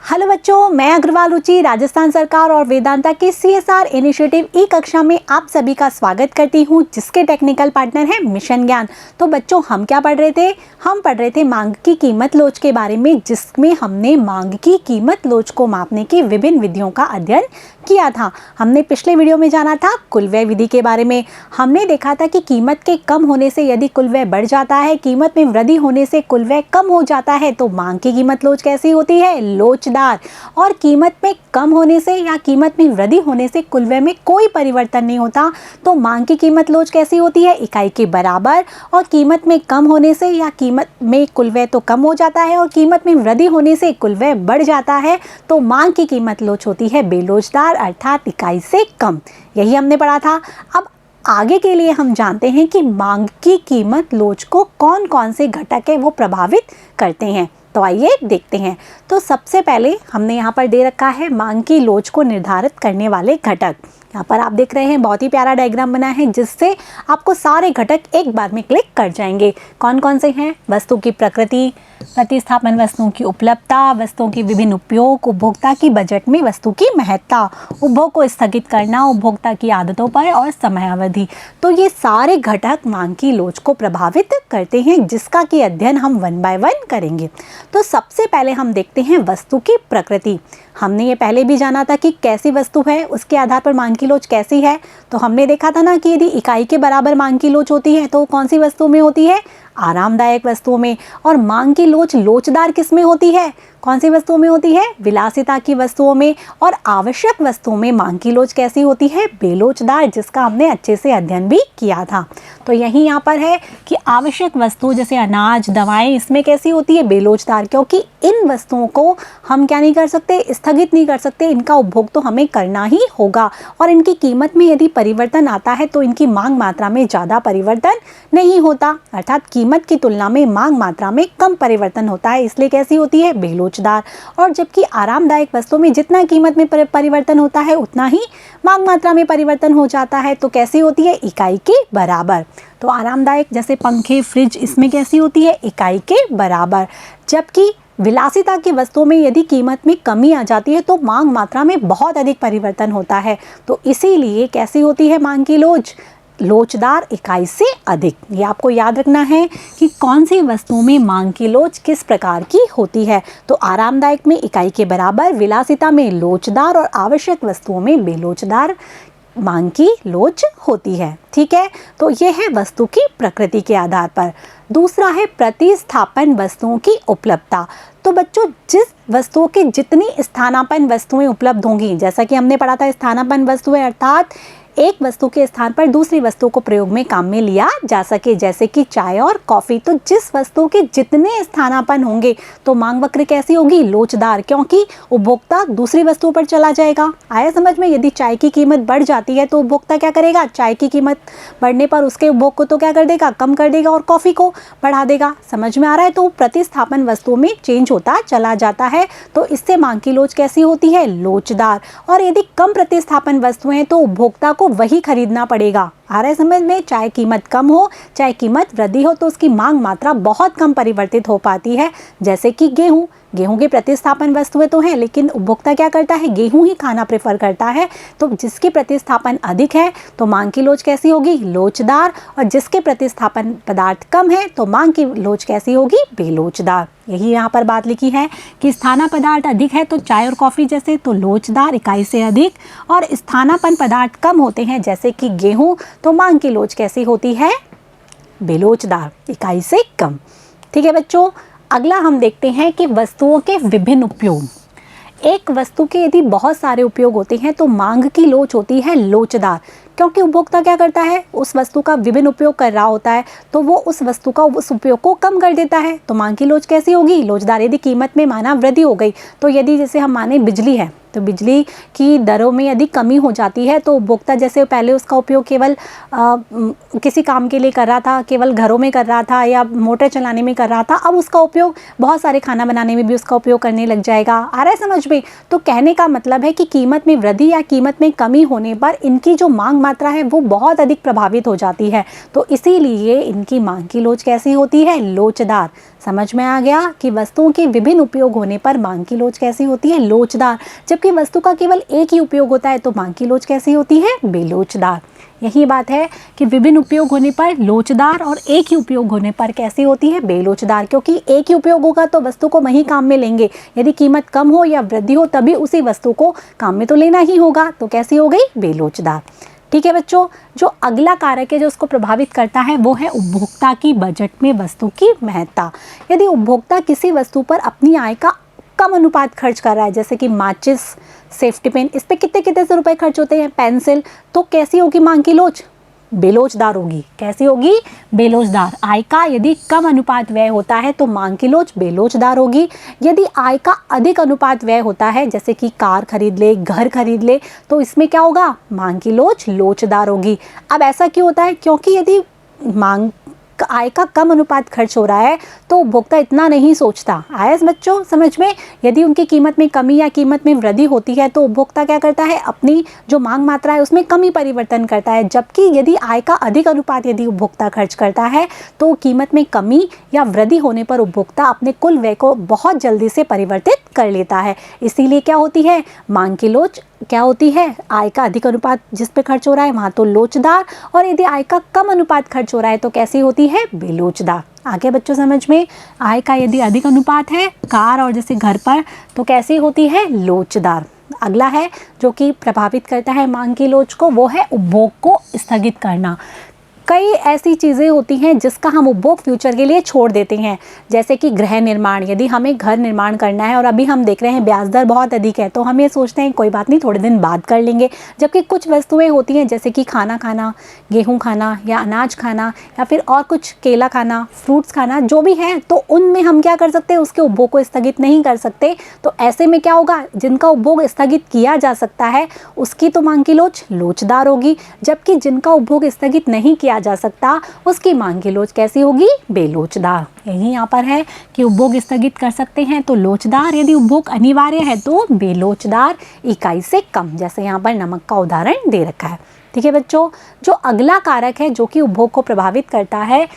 Hello बच्चों, मैं अग्रवाल रुचि राजस्थान सरकार और वेदांता के CSR इनिशिएटिव ई कक्षा में आप सभी का स्वागत करती हूं, जिसके टेक्निकल पार्टनर है मिशन ज्ञान। तो बच्चों, हम क्या पढ़ रहे थे? हम पढ़ रहे थे मांग की कीमत लोच के बारे में, जिसमें हमने मांग की कीमत लोच को मापने की विभिन्न विधियों का अध्ययन किया था। हमने पिछले वीडियो में जाना था कुल व्यय विधि के बारे में। हमने देखा था कि कीमत के कम होने से यदि कुल व्यय बढ़ जाता है, कीमत में वृद्धि होने से कुल व्यय कम हो जाता है, तो मांग की कीमत लोच कैसी होती है? लोचदार। और कीमत में कम होने से या कीमत में वृद्धि होने से कुल व्यय में कोई परिवर्तन नहीं होता, तो मांग की कीमत लोच कैसी होती है? इकाई के बराबर। और कीमत में कम होने से या कीमत में कुल व्यय तो कम हो जाता है और कीमत में वृद्धि होने से कुल व्यय बढ़ जाता है, तो मांग की कीमत लोच होती है बेलोचदार, अर्थात इकाई से कम। यही हमने पढ़ा था। अब आगे के लिए हम जानते हैं कि मांग की कीमत लोच को कौन कौन से घटक है वो प्रभावित करते हैं। तो आइए देखते हैं। तो सबसे पहले हमने यहाँ पर दे रखा है मांग की लोच को निर्धारित करने वाले घटक। यहाँ पर आप देख रहे हैं बहुत ही प्यारा डायग्राम बना है, जिससे आपको सारे घटक एक बार में क्लिक कर जाएंगे। कौन कौन से हैं? वस्तु की प्रकृति, प्रतिस्थापन वस्तुओं की उपलब्धता, वस्तुओं के विभिन्न उपयोग, उपभोक्ता की बजट में वस्तु की महत्ता, उपभोग को स्थगित करना, उपभोक्ता की आदतों पर और समयावधि। तो ये सारे घटक मांग की लोच को प्रभावित करते हैं, जिसका कि अध्ययन हम वन बाय वन करेंगे। तो सबसे पहले हम देखते हैं वस्तु की प्रकृति। हमने ये पहले भी जाना था कि कैसी वस्तु है उसके आधार पर मांग की लोच कैसी है। तो हमने देखा था ना कि यदि इकाई के बराबर मांग की लोच होती है तो कौन सी वस्तु में होती है? आरामदायक वस्तुओं में। और मांग की लोच लोचदार किस में होती है? कौन सी वस्तुओं में होती है? विलासिता की वस्तुओं में। और आवश्यक वस्तुओं में मांग की लोच कैसी होती है? बेलोचदार, जिसका हमने अच्छे से अध्ययन भी किया था। तो यही यहाँ पर है कि आवश्यक वस्तु जैसे अनाज, दवाएं, इसमें कैसी होती है? बेलोचदार, क्योंकि इन वस्तुओं को हम क्या नहीं कर सकते? स्थगित नहीं कर सकते। इनका उपभोग तो हमें करना ही होगा और इनकी कीमत में यदि परिवर्तन आता है तो इनकी मांग मात्रा में ज़्यादा परिवर्तन नहीं होता, अर्थात कीमत की तुलना में मांग मात्रा में कम परिवर्तन होता है, इसलिए कैसी होती है? बेलोचदार। और जबकि आरामदायक वस्तुओं में जितना कीमत में परिवर्तन होता है उतना ही मांग मात्रा में परिवर्तन हो जाता है, तो कैसी होती है? इकाई के बराबर। तो आरामदायक जैसे पंखे, फ्रिज, इसमें कैसी होती है? इकाई के बराबर। जबकि विलासिता की वस्तुओं में यदि कीमत में कमी आ जाती है तो मांग मात्रा में बहुत अधिक परिवर्तन होता है, तो इसीलिए कैसी होती है मांग की लोच? लोचदार, इकाई से अधिक। ये आपको याद रखना है कि कौन सी वस्तुओं में मांग की लोच किस प्रकार की होती है। तो आरामदायक में इकाई के बराबर, विलासिता में लोचदार और आवश्यक वस्तुओं में बेलोचदार मांग की लोच होती है। ठीक है, तो ये है वस्तु की प्रकृति के आधार पर। दूसरा है प्रतिस्थापन वस्तुओं की उपलब्धता। तो बच्चों, जिस वस्तुओं के जितनी स्थानापन्न वस्तुएं उपलब्ध होंगी, जैसा कि हमने पढ़ा था स्थानापन्न वस्तुएं अर्थात एक वस्तु के स्थान पर दूसरी वस्तु को प्रयोग में काम में लिया जा सके, जैसे कि चाय और कॉफ़ी। तो जिस वस्तु के जितने स्थानापन्न होंगे तो मांग वक्र कैसी होगी? लोचदार, क्योंकि उपभोक्ता दूसरी वस्तु पर चला जाएगा। आया समझ में? यदि चाय की कीमत बढ़ जाती है तो उपभोक्ता क्या करेगा? चाय की कीमत बढ़ने पर उसके उपभोग को तो क्या कर देगा? कम कर देगा और कॉफ़ी को बढ़ा देगा। समझ में आ रहा है? तो प्रतिस्थापन वस्तुओं में चेंज होता चला जाता है, तो इससे मांग की लोच कैसी होती है? लोचदार। और यदि कम प्रतिस्थापन वस्तुएं हैं तो उपभोक्ता को वही खरीदना पड़ेगा। आ रहा है समझ में? चाहे कीमत कम हो चाहे कीमत वृद्धि हो, तो उसकी मांग मात्रा बहुत कम परिवर्तित हो पाती है। जैसे कि गेहूं की प्रतिस्थापन वस्तुएं तो हैं, लेकिन उपभोक्ता क्या करता है? गेहूं ही खाना प्रेफर करता है। तो जिसकी प्रतिस्थापन अधिक है तो मांग की लोच कैसी होगी? लोचदार। और जिसके प्रतिस्थापन पदार्थ कम है तो मांग की लोच कैसी होगी? बेलोचदार। यही यहाँ पर बात लिखी है कि स्थाना पदार्थ अधिक है तो चाय और कॉफ़ी जैसे, तो लोचदार, इकाई से अधिक। और स्थानापन्न पदार्थ कम होते हैं जैसे कि गेहूं, तो मांग की लोच कैसी होती है? बेलोचदार, इकाई से कम। ठीक है बच्चों, अगला हम देखते हैं कि वस्तुओं के विभिन्न उपयोग। एक वस्तु के यदि बहुत सारे उपयोग होते हैं तो मांग की लोच होती है लोचदार, क्योंकि उपभोक्ता क्या करता है? उस वस्तु का विभिन्न उपयोग कर रहा होता है, तो वो उस वस्तु का उस उपयोग को कम कर देता है, तो मांग की लोच कैसी होगी? लोचदार। यदि कीमत में माना वृद्धि हो गई, तो यदि जैसे हम माने बिजली है, तो बिजली की दरों में यदि कमी हो जाती है तो उपभोक्ता जैसे पहले उसका उपयोग केवल किसी काम के लिए कर रहा था, केवल घरों में कर रहा था या मोटर चलाने में कर रहा था, अब उसका उपयोग बहुत सारे खाना बनाने में भी उसका उपयोग करने लग जाएगा। आ रहा है समझ में? तो कहने का मतलब है कि कीमत में वृद्धि या कीमत में कमी होने पर इनकी जो मांग मात्रा है वो बहुत अधिक प्रभावित हो जाती है, तो इसीलिए इनकी मांग की लोच कैसी होती है? लोचदार। समझ में आ गया कि वस्तुओं के विभिन्न उपयोग होने पर मांग की लोच कैसी होती है? लोचदार। जबकि वस्तु का केवल एक ही उपयोग होता है तो मांग की लोच कैसी होती है? बेलोचदार। यही बात है कि विभिन्न उपयोग होने पर लोचदार और एक ही उपयोग होने पर कैसी होती है? बेलोचदार। क्योंकि एक ही उपयोग होगा तो वस्तु को वहीं काम में लेंगे, यदि कीमत कम हो या वृद्धि हो तभी उसी वस्तु को काम में तो लेना ही होगा, तो कैसी हो गई? बेलोचदार। ठीक है बच्चों, जो अगला कारक है जो उसको प्रभावित करता है वो है उपभोक्ता की बजट में वस्तु की महत्ता। यदि उपभोक्ता किसी वस्तु पर अपनी आय का कम अनुपात खर्च कर रहा है, जैसे कि माचिस, सेफ्टी पेन, इस पे कितने कितने से रुपए खर्च होते हैं, पेंसिल, तो कैसी होगी मांग की लोच? बेलोचदार होगी। कैसी होगी? बेलोचदार। आय का यदि कम अनुपात व्यय होता है तो मांग की लोच बेलोचदार होगी। यदि आय का अधिक अनुपात व्यय होता है, जैसे कि कार खरीद ले, घर खरीद ले, तो इसमें क्या होगा? मांग की लोच लोचदार होगी। अब ऐसा क्यों होता है? क्योंकि यदि आय का कम अनुपात खर्च हो रहा है तो उपभोक्ता इतना नहीं सोचता। आया बच्चों समझ में? यदि उनकी कीमत में कमी या कीमत में वृद्धि होती है तो उपभोक्ता क्या करता है? अपनी जो मांग मात्रा है उसमें कमी परिवर्तन करता है। जबकि यदि आय का अधिक अनुपात यदि उपभोक्ता खर्च करता है तो कीमत में कमी या वृद्धि होने पर उपभोक्ता अपने कुल व्यय को बहुत जल्दी से परिवर्तित कर लेता है। इसीलिए क्या होती है? मांग की लोच क्या होती है? आय का अधिक अनुपात जिस पे खर्च हो रहा है वहाँ तो लोचदार, और यदि आय का कम अनुपात खर्च हो रहा है तो कैसी होती है? बेलोचदार। आगे बच्चों समझ में? आय का यदि अधिक अनुपात है कार और जैसे घर पर तो कैसी होती है? लोचदार। अगला है जो कि प्रभावित करता है मांग की लोच को, वो है उपभोग को स्थगित करना। कई ऐसी चीज़ें होती हैं जिसका हम उपभोग फ्यूचर के लिए छोड़ देते हैं, जैसे कि गृह निर्माण। यदि हमें घर निर्माण करना है और अभी हम देख रहे हैं ब्याज दर बहुत अधिक है तो हम ये सोचते हैं कोई बात नहीं थोड़े दिन बाद कर लेंगे। जबकि कुछ वस्तुएं होती हैं जैसे कि खाना खाना, गेहूं खाना या अनाज खाना या फिर और कुछ केला खाना, फ्रूट्स खाना, जो भी है, तो उनमें हम क्या कर सकते हैं? उसके उपभोग को स्थगित नहीं कर सकते। तो ऐसे में क्या होगा? जिनका उपभोग स्थगित किया जा सकता है उसकी तो मांग की लोच लोचदार होगी, जबकि जिनका उपभोग स्थगित नहीं किया जा सकता उसकी मांग की लोच कैसी होगी? बेलोचदार। यही यहाँ पर है कि उपभोग स्थगित कर सकते हैं तो लोचदार, यदि उपभोग अनिवार्य है तो बेलोचदार, इकाई से कम, जैसे यहाँ पर नमक का उदाहरण दे रखा है। ठीक है बच्चों, जो अगला कारक है जो कि उपभोग को प्रभावित करता है,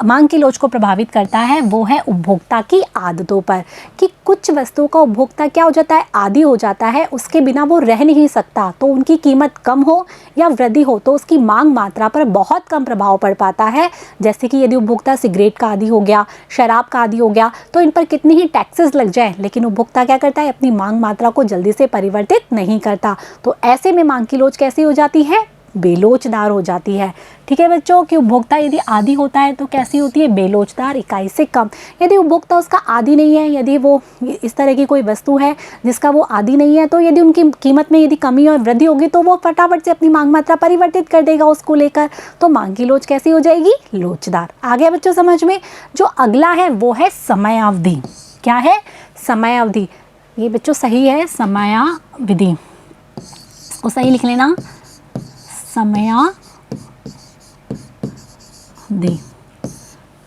मांग की लोच को प्रभावित करता है, वो है उपभोक्ता की आदतों पर। कि कुछ वस्तुओं का उपभोक्ता क्या हो जाता है? आदी हो जाता है, उसके बिना वो रह नहीं सकता। तो उनकी कीमत कम हो या वृद्धि हो तो उसकी मांग मात्रा पर बहुत कम प्रभाव पड़ पाता है। जैसे कि यदि उपभोक्ता सिगरेट का आदी हो गया, शराब का आदी हो गया, तो इन पर कितनी ही टैक्सेस लग जाए लेकिन उपभोक्ता क्या करता है? अपनी मांग मात्रा को जल्दी से परिवर्तित नहीं करता। तो ऐसे में मांग की लोच कैसी हो जाती है? बेलोचदार हो जाती है। ठीक है बच्चों, कि उपभोक्ता यदि आदी होता है तो कैसी होती है? बेलोचदार, इकाई से कम। यदि उपभोक्ता उसका आदी नहीं है, यदि वो इस तरह की कोई वस्तु है जिसका वो आदी नहीं है, तो यदि उनकी कीमत में यदि कमी और वृद्धि होगी तो वो फटाफट से अपनी मांग मात्रा परिवर्तित कर देगा उसको लेकर, तो मांग की लोच कैसी हो जाएगी? लोचदार। आ गया बच्चों समझ में? जो अगला है वो है समयावधि। क्या है? समयावधि। ये बच्चों सही है, समयावधि, उसको सही लिख लेना, समयावधि।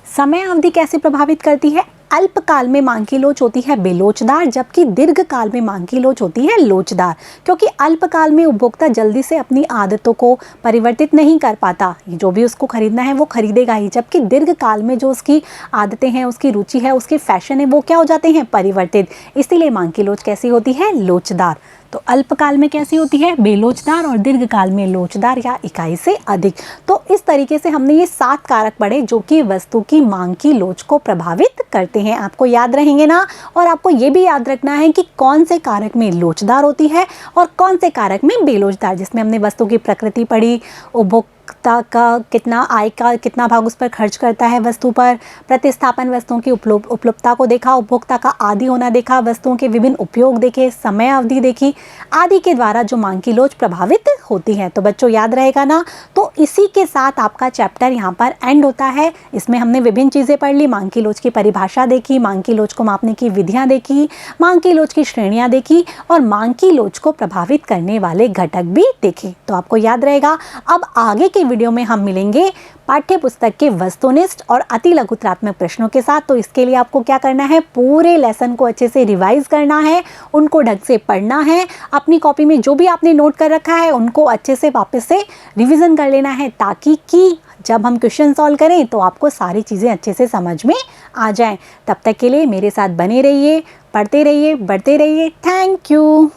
समयावधि कैसे प्रभावित करती है? अल्पकाल में मांग की लोच होती है बेलोचदार, जबकि दीर्घकाल में मांग की लोच होती है लोचदार। क्योंकि अल्पकाल में उपभोक्ता जल्दी से अपनी आदतों को परिवर्तित नहीं कर पाता, जो भी उसको खरीदना है वो खरीदेगा ही, जबकि दीर्घकाल में जो उसकी आदतें हैं, उसकी रुचि है, उसके फैशन है, वो क्या हो जाते हैं? परिवर्तित। इसीलिए मांग की लोच कैसी होती है? लोचदार। तो अल्पकाल में कैसी होती है? बेलोचदार, और दीर्घकाल में लोचदार या इकाई से अधिक। तो इस तरीके से हमने ये 7 कारक पढ़े जो कि वस्तु की मांग की लोच को प्रभावित करते हैं। आपको याद रहेंगे ना? और आपको ये भी याद रखना है कि कौन से कारक में लोचदार होती है और कौन से कारक में बेलोचदार, जिसमें हमने वस्तु की प्रकृति पढ़ी, उपभोक्ता का कितना आय का कितना भाग उस पर खर्च करता है वस्तु पर, प्रतिस्थापन वस्तुओं की उपलब्धता को देखा, उपभोक्ता का आदी होना देखा, वस्तुओं के विभिन्न उपयोग देखे, समय अवधि देखी, आदि के द्वारा जो मांग की लोच प्रभावित होती है। तो बच्चों याद रहेगा ना? तो इसी के साथ आपका चैप्टर यहाँ पर एंड होता है। इसमें हमने विभिन्न चीज़ें पढ़ ली, मांग की लोच की परिभाषा देखी, मांग की लोच को मापने की विधियाँ देखी, मांग की लोच की श्रेणियाँ देखी और मांग की लोच को प्रभावित करने वाले घटक भी देखे। तो आपको याद रहेगा। अब आगे के की वीडियो में हम मिलेंगे पाठ्य पुस्तक के वस्तुनिष्ठ और अति लघुत्रात्मक प्रश्नों के साथ। तो इसके लिए आपको क्या करना है, पूरे लेसन को अच्छे से रिवाइज करना है, उनको ढंग से पढ़ना है, अपनी कॉपी में जो भी आपने नोट कर रखा है उनको अच्छे से वापस से रिवीजन कर लेना है, ताकि जब हम क्वेश्चन सॉल्व करें तो आपको सारी चीज़ें अच्छे से समझ में आ जाएं। तब तक के लिए मेरे साथ बने रहिए, पढ़ते रहिए, बढ़ते रहिए। Thank you.